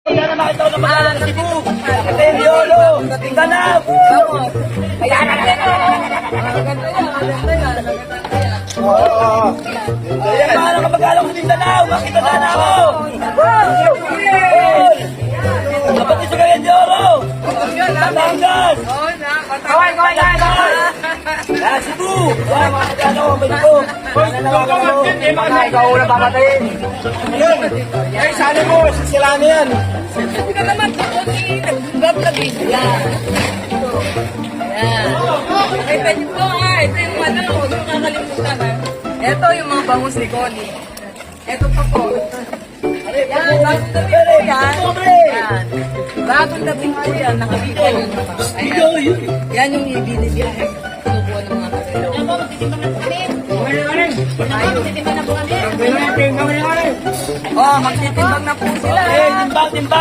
Yan na makita ko na mag-alam sa Cebu. Yolo, Mindanao. Ayan, maganda yan. Oo. Ayan, mga nakapag-alam sa Mindanao. Makita na ako. Kapatid sa kayan, Yolo. Batangas. Kaway. Yan, Cebu. Yan, mga nakapag-alam ko. Ikaw na papatayin. Ay, sana mo, sila na yan. Hindi ka naman nag-vlog yan. Nakita niyo po ito yung huwag yung kakalimutan Ito yung mga bangus ni Connie. Ito pa po. Yan, bagong dating po yan. Yan. Bagong dating po yan, nakabito. Ayan. Yan yung ibinibiyahe. Kinukuha ng mga kapito. Gawin natin. Magtitimbang na po sila. Timbang.